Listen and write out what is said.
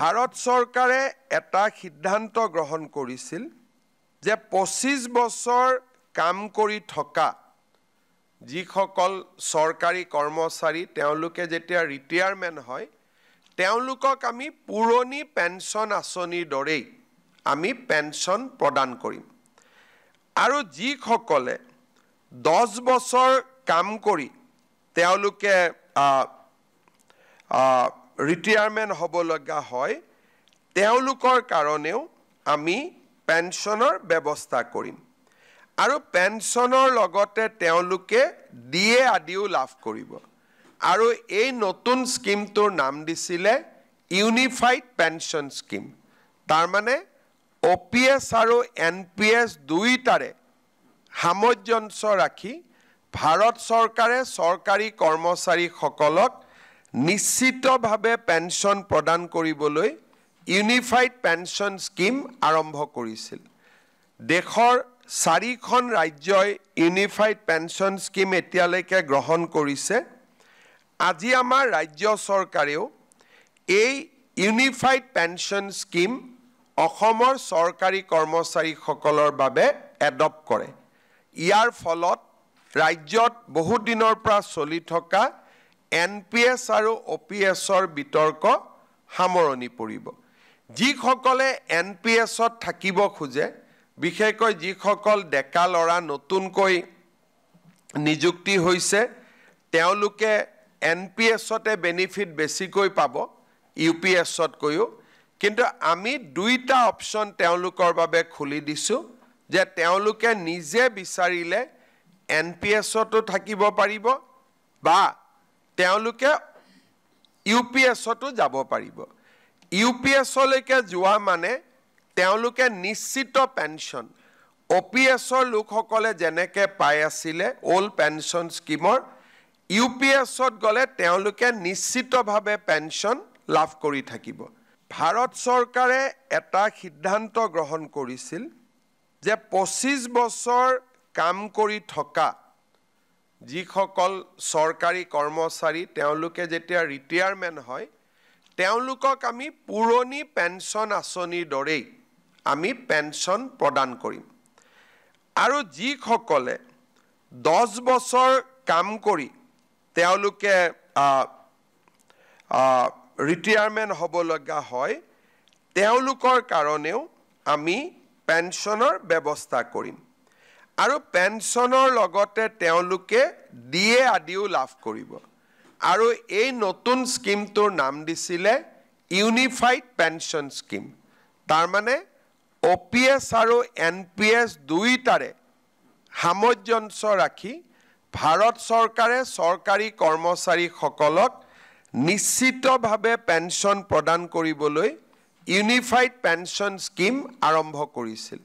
ভাৰত চৰকাৰে এটা সিদ্ধান্ত গ্ৰহণ কৰিছিল যে 25 বছৰ কাম কৰি থকা যিসকল চৰকাৰী কৰ্মচাৰী তেওঁলোকে যেতিয়া ৰিটায়াৰমেন্ট হয় তেওঁলোকক আমি পুৰণি পেনশন আঁচনিৰ দৰেই আমি পেনশন প্ৰদান কৰিম আৰু যিসকলে 10 বছৰ কাম কৰি তেওঁলোকে ৰিটায়াৰমেন্ট হ'ব লগা হয় তেওঁলোকৰ কাৰণেও আমি পেনশনৰ ব্যৱস্থা কৰিম আৰু পেনশনৰ লগতে তেওঁলোকে ডিএ আদিও লাভ কৰিব আৰু এই নতুন স্কিমটোৰ নাম দিছিলে ইউনিফাইড পেনশন স্কিম তাৰ মানে ওপিএছ আৰু এনপিএছ দুইটাৰে সামঞ্জস্য ৰাখি ভাৰত চৰকাৰে চৰকাৰী কৰ্মচাৰীসকলক নিশ্চিতভাৱে পেনশন প্ৰদান কৰিবলৈ ইউনিফাইড পেনশন স্কিম আৰম্ভ কৰিছিল দেশৰ 4খন ৰাজ্যই ইউনিফাইড পেনশন স্কিম এতিয়ালৈকে গ্ৰহণ কৰিছে আজি আমাৰ ৰাজ্য চৰকাৰেও এই ইউনিফাইড পেনশন স্কিম অসমৰ চৰকাৰী কৰ্মচাৰীসকলৰ বাবে এডপ্ট কৰে ইয়াৰ ফলত ৰাজ্যত বহু দিনৰ পৰা চলি থকা এনপিএছ আৰু ওপিএছৰ বিতৰ্ক সামৰণি পৰিব যিসকলে এনপিএছত থাকিব খোজে বিশেষকৈ যিসকল ডেকা লৰা নতুনকৈ নিযুক্তি হৈছে তেওঁলোকে এনপিএছতে বেনিফিট বেছিকৈ পাব ইউপিএছত কৈও কিন্তু আমি দুইটা অপচন তেওঁলোকৰ বাবে খুলি দিছো যে তেওঁলোকে নিজে বিচাৰিলে এনপিএছতো থাকিব পাৰিব বা তেওঁলোকে ইউপিএছতো যাব পাৰিব ইউপিএছলৈকে যোৱা মানে তেওঁলোকে নিশ্চিত পেনশন ওপিএছৰ লোকসকলে যেনেকৈ পাই আছিল ওল্ড পেনশন স্কিমৰ ইউপিএছত গলে তেওঁলোকে নিশ্চিতভাৱে পেনশন লাভ কৰি থাকিব ভাৰত চৰকাৰে এটা সিদ্ধান্ত গ্ৰহণ কৰিছিল যে 25 বছৰ কাম কৰি থকা যিসকল চৰকাৰী কৰ্মচাৰী তেওঁলোকে যেতিয়া ৰিটায়াৰমেন্ট হয় তেওঁলোকক আমি পুৰণি পেনশন আঁচনিৰ দৰেই আমি পেনশন প্ৰদান কৰিম আৰু যিসকলে 10 বছৰ কাম কৰি তেওঁলোকে ৰিটায়াৰমেন্ট হ'ব লগা হয় তেওঁলোকৰ কাৰণেও আমি পেনশনৰ ব্যৱস্থা কৰিম আৰু পেনশনৰ লগতে তেওঁলোকে ডিএ আদিও লাভ কৰিব আৰু এই নতুন স্কিমটোৰ নাম দিছিলে ইউনিফাইড পেনশন স্কিম তাৰ মানে ওপিএছ আৰু এনপিএছ দুইটাৰে সামঞ্জস্য ৰাখি ভাৰত চৰকাৰে চৰকাৰী কৰ্মচাৰীসকলক নিশ্চিতভাৱে পেনশন প্ৰদান কৰিবলৈ ইউনিফাইড পেনশন স্কিম আৰম্ভ কৰিছিল